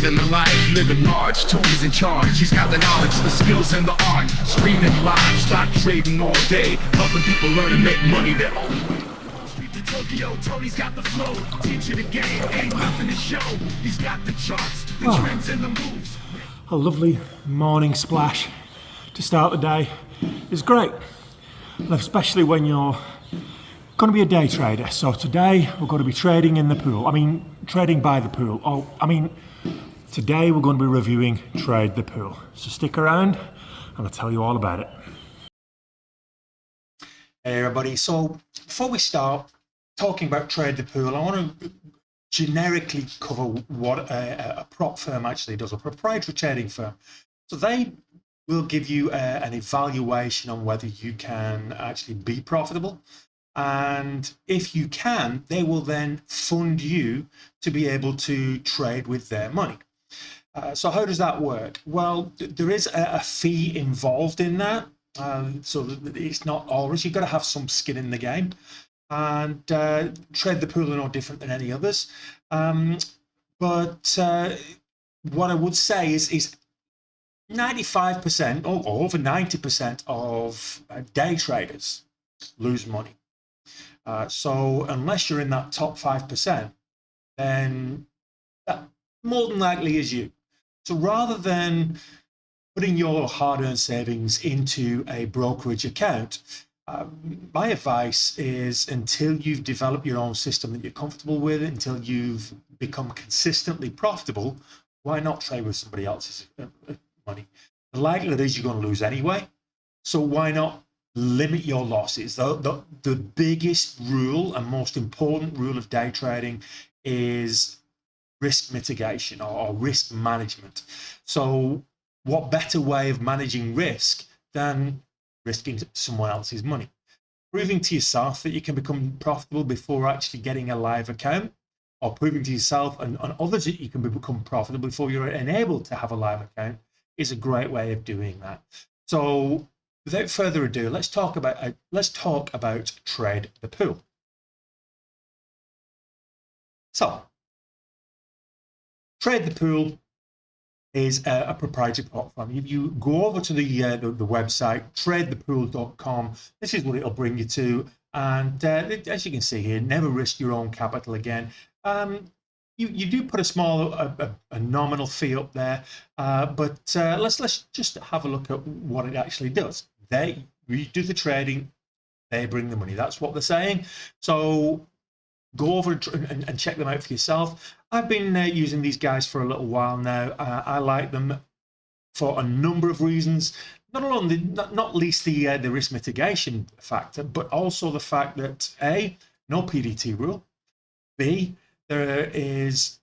living the life, living large. Tony's in charge, he's got the knowledge, the skills, and the art. Streaming live, stock trading all day, helping people learn and make money their own way. Street to Tokyo, Tony's got the flow, teach you the game, ain't nothing to show. He's got the charts, the trends, and the moves. A lovely morning splash to start the day is great, especially when you're going to be a day trader. So today we're going to be trading in the pool. Trading by the pool. Today we're going to be reviewing Trade the Pool. So stick around and I'll tell you all about it. Hey everybody, so before we start talking about Trade the Pool, I want to generically cover what a prop firm actually does, a proprietary trading firm. So they will give you an evaluation on whether you can actually be profitable. And if you can, they will then fund you to be able to trade with their money. So how does that work? Well, there is a fee involved in that. So it's not always, you've got to have some skin in the game. And Trade the Pool are no different than any others. But what I would say is 95% or over 90% of day traders lose money. So unless you're in that top 5%, then that more than likely is you. So rather than putting your hard-earned savings into a brokerage account, my advice is until you've developed your own system that you're comfortable with, until you've become consistently profitable, why not trade with somebody else's money? The likelihood is you're going to lose anyway, so why not limit your losses? The biggest rule and most important rule of day trading is risk mitigation or risk management. So what better way of managing risk than risking someone else's money? Proving to yourself that you can become profitable before actually getting a live account, or proving to yourself and others that you can become profitable before you're enabled to have a live account, is a great way of doing that. So without further ado, let's talk about Trade the Pool. So Trade the Pool is a proprietary platform. If you go over to the website tradethepool.com, this is what it'll bring you to. And as you can see here, never risk your own capital again. You do put a small, a nominal fee up there, but let's just have a look at what it actually does. We do the trading, they bring the money. That's what they're saying. So go over and check them out for yourself. I've been using these guys for a little while now. I like them for a number of reasons. Not least the risk mitigation factor, but also the fact that A, no PDT rule. B, there is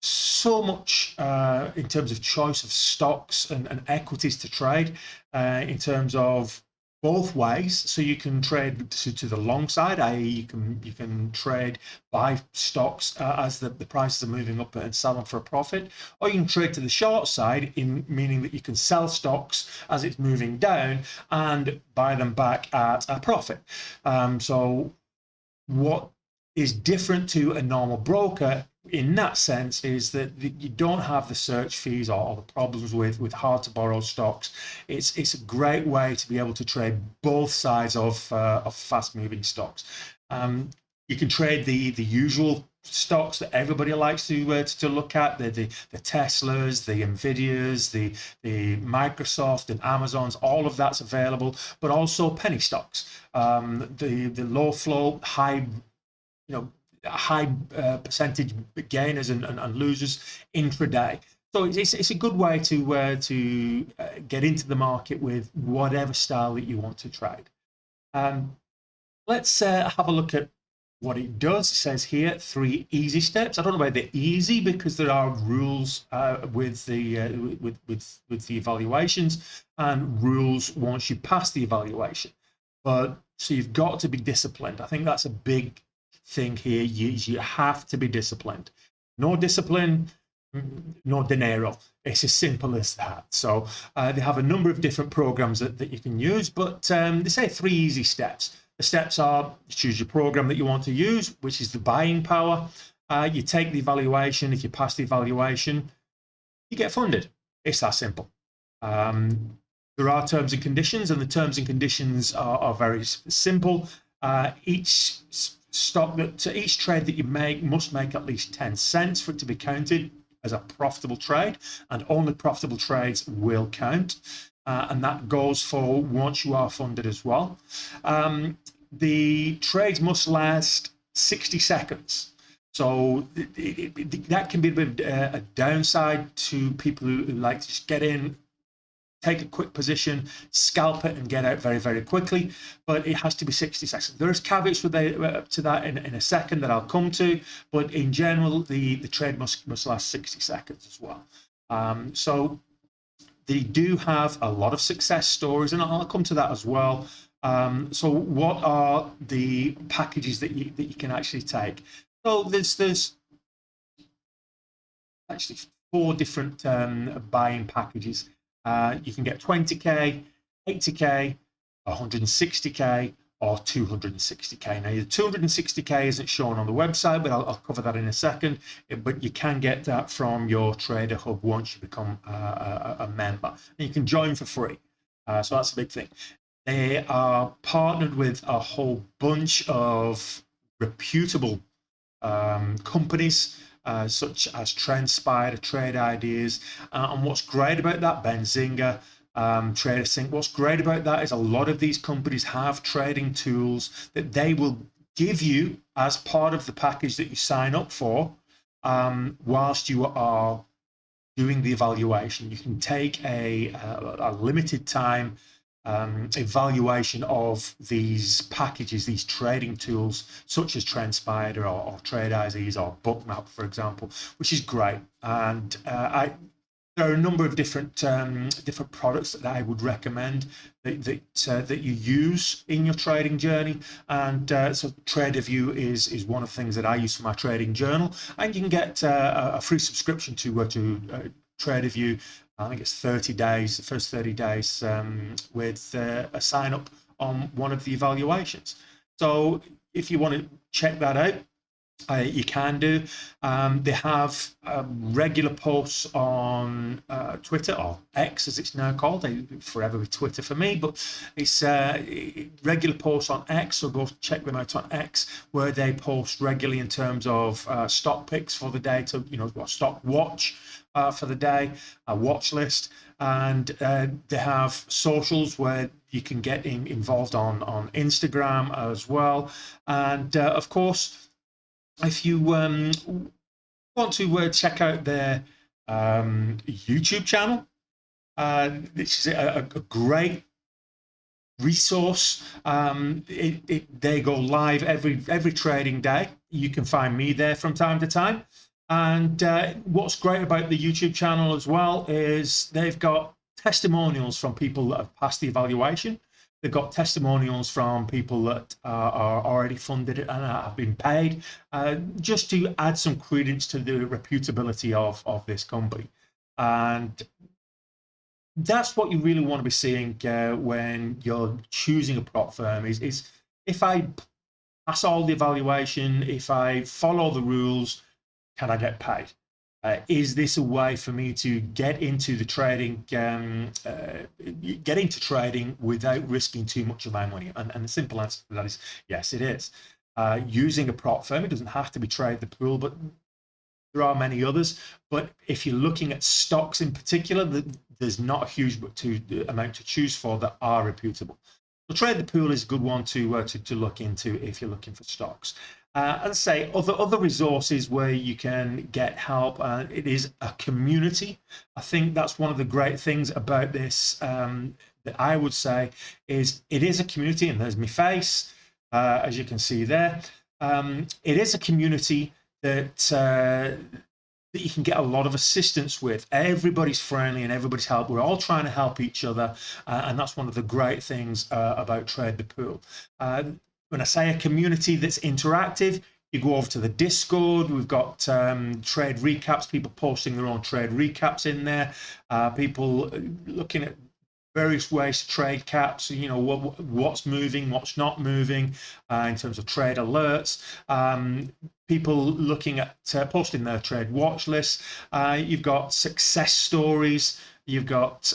so much in terms of choice of stocks and equities to trade in terms of both ways. So you can trade to the long side, i.e. you can trade, buy stocks as the prices are moving up and sell them for a profit, or you can trade to the short side, meaning that you can sell stocks as it's moving down and buy them back at a profit. So what is different to a normal broker in that sense is that you don't have the search fees or the problems with hard to borrow stocks. It's a great way to be able to trade both sides of fast moving stocks. You can trade the usual stocks that everybody likes to look at, the Teslas, the Nvidias, the Microsoft and Amazons. All of that's available, but also penny stocks, the low flow, high percentage gainers and losers intraday. So it's a good way to get into the market with whatever style that you want to trade. Let's have a look at what it does. It says here 3 easy steps. I don't know about the easy because there are rules with the evaluations and rules once you pass the evaluation. But so you've got to be disciplined. I think that's a big thing here. You have to be disciplined. No discipline, no dinero. It's as simple as that. So they have a number of different programs that you can use, but they say 3 easy steps. The steps are: choose your program that you want to use, which is the buying power. You take the evaluation. If you pass the evaluation, you get funded. It's that simple. There are terms and conditions, and the terms and conditions are very simple. Each each trade that you make must make at least 10 cents for it to be counted as a profitable trade, and only profitable trades will count. And that goes for once you are funded as well. The trades must last 60 seconds. So that can be a bit of a downside to people who like to just get in, take a quick position, scalp it, and get out very, very quickly. But it has to be 60 seconds. There is caveats to that in a second that I'll come to. But in general, the trade must last 60 seconds as well. So they do have a lot of success stories, and I'll come to that as well. So what are the packages that you can actually take? So there's actually 4 different buying packages. You can get 20k, 80k, 160k, or 260k. Now, the 260k isn't shown on the website, but I'll cover that in a second. But you can get that from your Trader Hub once you become a member. And you can join for free. So that's a big thing. They are partnered with a whole bunch of reputable companies, such as TrendSpider, Trade Ideas, and what's great about that, Benzinga, TraderSync, what's great about that is a lot of these companies have trading tools that they will give you as part of the package that you sign up for, whilst you are doing the evaluation. You can take a limited time evaluation of these packages, these trading tools, such as TrendSpider or Trade Ideas or Bookmap, for example, which is great. And there are a number of different products that I would recommend that you use in your trading journey. And so TraderView is one of the things that I use for my trading journal. And you can get a free subscription to TraderView. I think it's 30 days, the first 30 days with a sign up on one of the evaluations. So if you want to check that out, you can do. They have regular posts on Twitter, or X as it's now called. They forever be Twitter for me, but it's regular posts on X, so go check them out on X, where they post regularly in terms of stock picks for the day, to stock watch for the day, a watch list. And they have socials where you can get involved on Instagram as well. And of course, if you want to check out their YouTube channel, which is a great resource. They go live every trading day. You can find me there from time to time. And what's great about the YouTube channel as well is they've got testimonials from people that have passed the evaluation. They've got testimonials from people that are already funded and have been paid, just to add some credence to the reputability of this company. And that's what you really want to be seeing when you're choosing a prop firm is if I pass all the evaluation, if I follow the rules, can I get paid? Is this a way for me to get into the trading, get into trading without risking too much of my money? And the simple answer to that is yes, it is. Using a prop firm, it doesn't have to be Trade the Pool, but there are many others. But if you're looking at stocks in particular, there's not a huge amount to choose for that are reputable. So Trade the Pool is a good one to look into if you're looking for stocks. As I say, other resources where you can get help. It is a community. I think that's one of the great things about this that I would say is it is a community, and there's my face, as you can see there. It is a community that you can get a lot of assistance with. Everybody's friendly and everybody's help. We're all trying to help each other, and that's one of the great things about Trade the Pool. When I say a community that's interactive, you go over to the Discord. We've got trade recaps, people posting their own trade recaps in there, people looking at various ways to trade caps, what's moving, what's not moving in terms of trade alerts, people looking at posting their trade watch lists. You've got success stories, you've got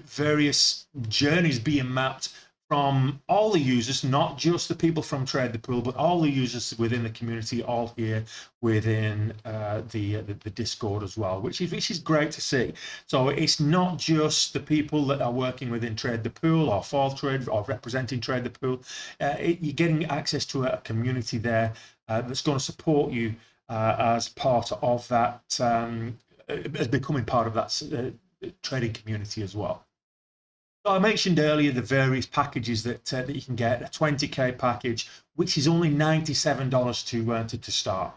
various journeys being mapped from all the users, not just the people from Trade the Pool, but all the users within the community, all here within the Discord as well, which is great to see. So it's not just the people that are working within Trade the Pool or for Trade or representing Trade the Pool. You're getting access to a community there that's going to support you as part of that, as becoming part of that trading community as well. So I mentioned earlier the various packages that you can get. A 20k package, which is only $97 to start.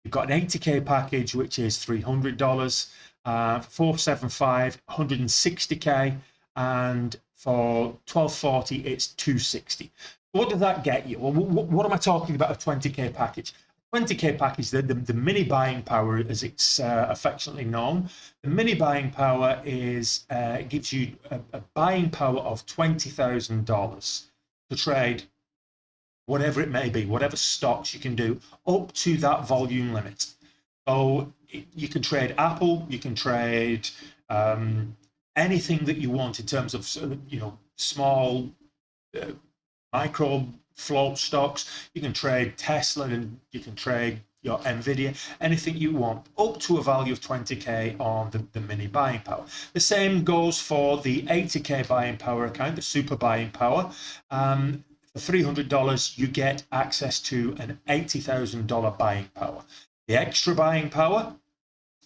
You've got an 80k package, which is $300, 475, 160k, and for 1240 it's 260. What does that get you? Well, what am I talking about? A 20k package. 20k package, the mini buying power, as it's affectionately known. The mini buying power is gives you a buying power of $20,000 to trade whatever it may be, whatever stocks you can do up to that volume limit. So you can trade Apple, you can trade anything that you want in terms of small micro float stocks. You can trade Tesla, and you can trade your Nvidia, anything you want, up to a value of 20k on the mini buying power. The same goes for the 80k buying power account, the super buying power. For $300 you get access to an $80,000 buying power. The extra buying power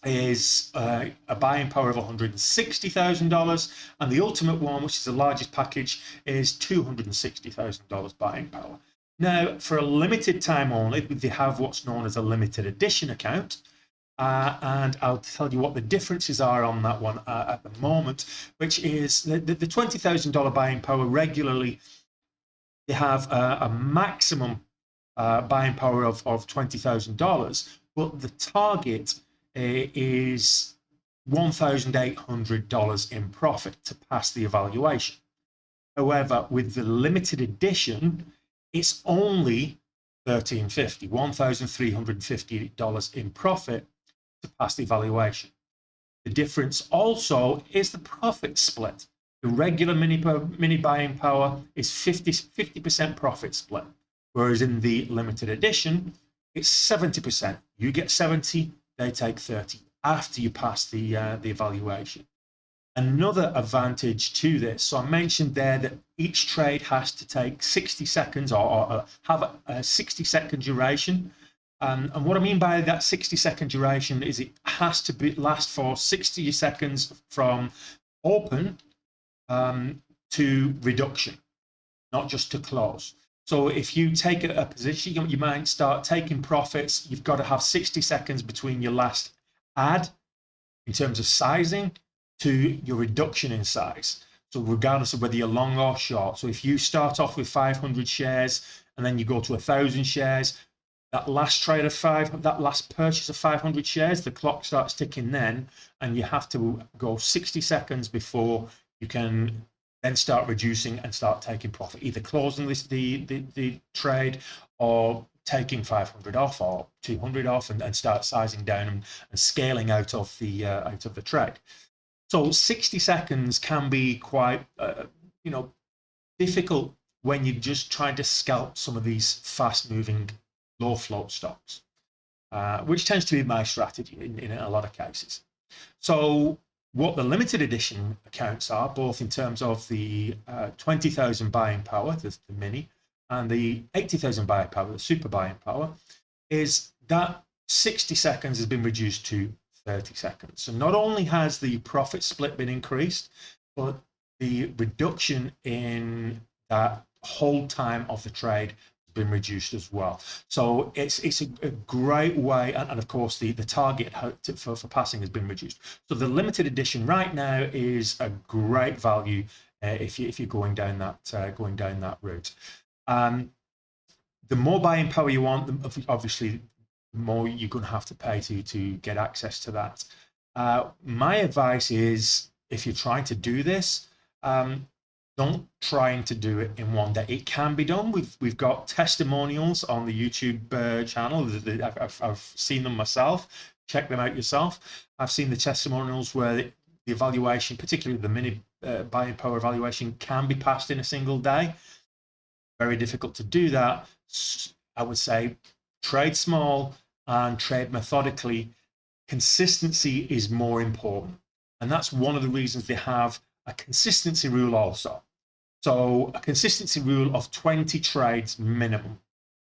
is a buying power of $160,000, and the ultimate one, which is the largest package, is $260,000 buying power. Now, for a limited time only, they have what's known as a limited edition account, and I'll tell you what the differences are on that one at the moment, which is the $20,000 buying power. Regularly they have a maximum buying power of $20,000, but the target is $1,800 in profit to pass the evaluation. However, with the limited edition, it's only $1,350 in profit to pass the evaluation. The difference also is the profit split. The regular mini buying power is 50% profit split, whereas in the limited edition, it's 70%. You get 70, they take 30 after you pass the evaluation. Another advantage to this, so I mentioned there that each trade has to take 60 seconds or have a 60-second duration. And what I mean by that 60-second duration is it has to last for 60 seconds from open to reduction, not just to close. So if you take a position, you might start taking profits. You've got to have 60 seconds between your last add in terms of sizing to your reduction in size. So regardless of whether you're long or short. So if you start off with 500 shares and then you go to 1,000 shares, that last trade of that last purchase of 500 shares, the clock starts ticking then, and you have to go 60 seconds before you can then start reducing and start taking profit, either closing the trade or taking 500 off or 200 off and start sizing down and scaling out of the trade. So 60 seconds can be quite difficult when you're just trying to scalp some of these fast moving low float stocks, which tends to be my strategy in a lot of cases. So what the limited edition accounts are, both in terms of the 20,000 buying power, the mini, and the 80,000 buying power, the super buying power, is that 60 seconds has been reduced to 30 seconds. So not only has the profit split been increased, but the reduction in that hold time of the trade been reduced as well. So it's a great way, and of course the target for passing has been reduced. So the limited edition right now is a great value if you're going down that route. The more buying power you want, obviously the more you're going to have to pay to get access to that. My advice is, if you're trying to do this, Don't trying to do it in one day. It can be done. We've got testimonials on the YouTube channel. I've seen them myself. Check them out yourself. I've seen the testimonials where the evaluation, particularly the mini buying power evaluation, can be passed in a single day. Very difficult to do that. I would say trade small and trade methodically. Consistency is more important, and that's one of the reasons they have a consistency rule also. So a consistency rule of 20 trades minimum.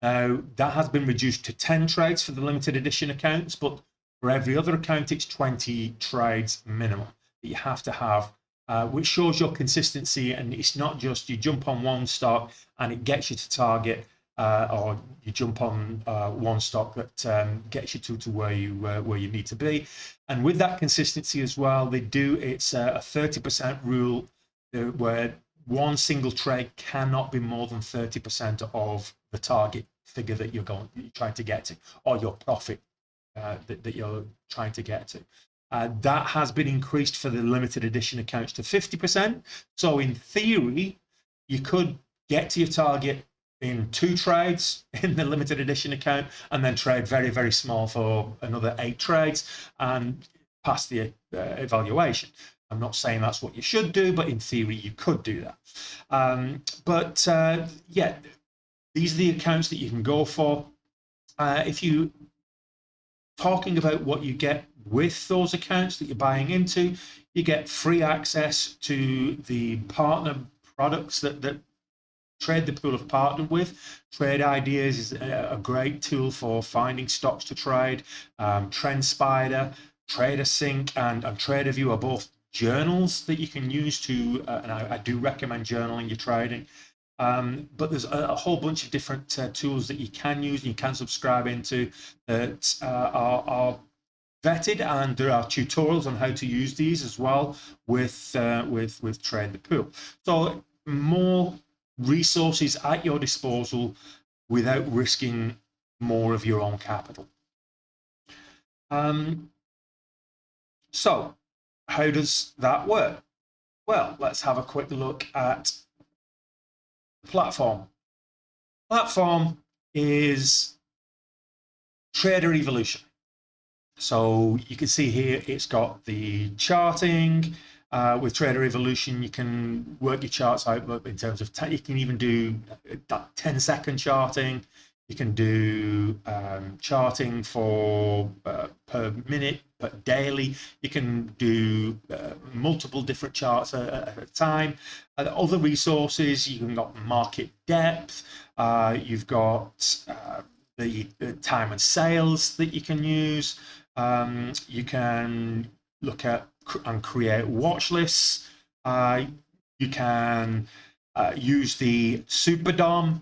Now that has been reduced to 10 trades for the limited edition accounts, but for every other account it's 20 trades minimum that you have to have, which shows your consistency. And it's not just you jump on one stock and it gets you to target, or you jump on one stock that gets you to where you need to be. And with that consistency as well, they do, it's a 30% rule where one single trade cannot be more than 30% of the target figure that you're trying to get to, or your profit that you're trying to get to. That has been increased for the limited edition accounts to 50%. So in theory, you could get to your target in 2 trades in the limited edition account, and then trade very, very small for another 8 trades and pass the evaluation. I'm not saying that's what you should do, but in theory you could do that. Yeah, these are the accounts that you can go for. If you talking about what you get with those accounts that you're buying into, you get free access to the partner products that Trade the Pool have partnered with. Trade Ideas is a great tool for finding stocks to trade. TrendSpider, TraderSync, and TraderView are both journals that you can use to, and I do recommend journaling your trading. But there's a whole bunch of different tools that you can use and you can subscribe into that are vetted, and there are tutorials on how to use these as well with Trade the Pool. So more resources at your disposal without risking more of your own capital. So how does that work? Well, let's have a quick look at the platform. Platform is Trader Evolution. So you can see here it's got the charting. With Trader Evolution, you can work your charts out in terms of, you can even do that 10-second charting. You can do charting for per minute, but daily. You can do multiple different charts at a time. Other resources, you've got market depth. You've got the time and sales that you can use. You can look at and create watch lists. You can use the SuperDOM,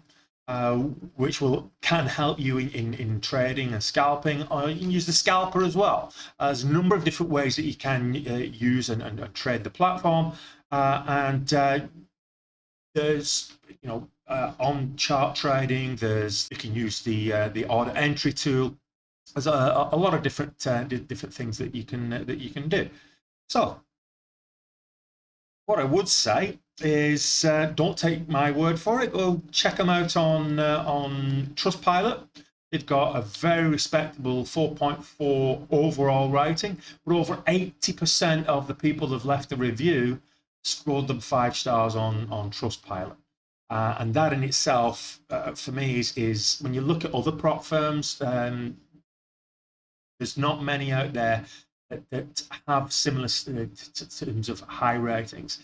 which can help you in trading and scalping, or you can use the scalper as well. There's a number of different ways that you can use and trade the platform, and there's on chart trading. You can use the order entry tool. There's a lot of different things that you can do. So what I would say is don't take my word for it. Go check them out on Trustpilot. They've got a very respectable 4.4 overall rating, but over 80% of the people that have left a review scored them 5 stars on Trustpilot. And that in itself, for me, is when you look at other prop firms, there's not many out there that have similar terms of high ratings.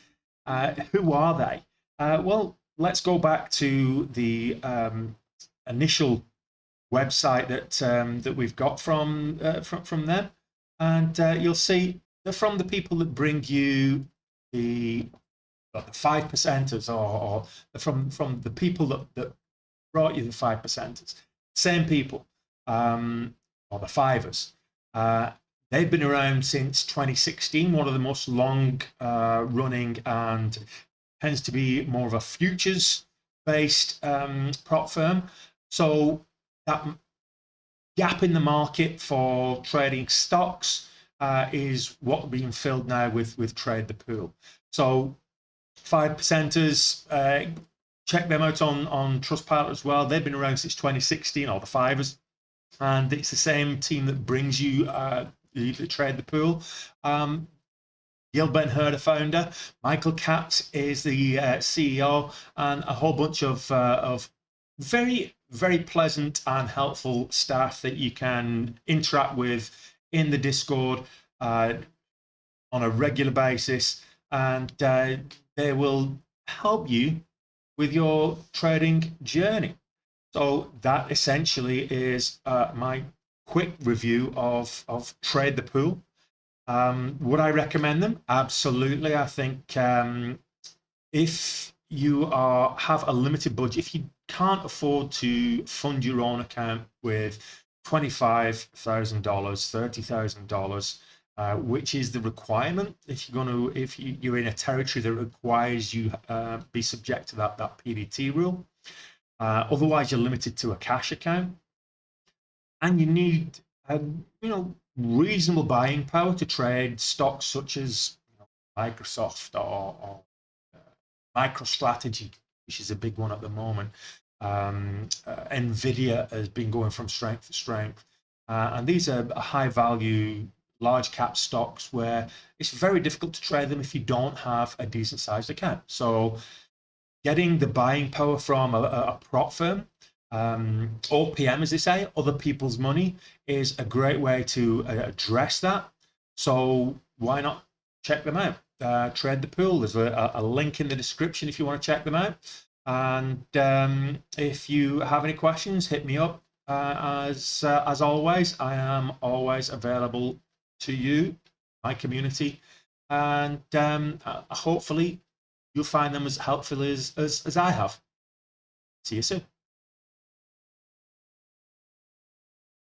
Who are they? Well, let's go back to the initial website that we've got from them, and you'll see they're from the people that bring you the 5%ers, or from the people that brought you the 5%ers. Same people, or the fivers. They've been around since 2016, one of the most long running, and tends to be more of a futures based prop firm. So that gap in the market for trading stocks is what being filled now with Trade the Pool. So 5%ers, check them out on Trustpilot as well. They've been around since 2016, or the Fivers, and it's the same team that brings you the Trade the Pool. Gil Ben-Hur, founder. Michael Katz is the CEO, and a whole bunch of very, very pleasant and helpful staff that you can interact with in the Discord on a regular basis, and they will help you with your trading journey. So that essentially is my quick review of Trade the Pool. Would I recommend them? Absolutely. I think if you have a limited budget, if you can't afford to fund your own account with $25,000, $30,000, which is the requirement if you're in a territory that requires you be subject to that PDT rule. Otherwise, you're limited to a cash account, and you need reasonable buying power to trade stocks such as Microsoft or MicroStrategy, which is a big one at the moment. Nvidia has been going from strength to strength, and these are high value, large cap stocks where it's very difficult to trade them if you don't have a decent sized account. So getting the buying power from a prop firm, OPM, as they say, other people's money, is a great way to address that. So why not check them out? Trade the Pool. There's a link in the description if you want to check them out. And if you have any questions, hit me up. As always, I am always available to you, my community, and hopefully you'll find them as helpful as I have. See you soon.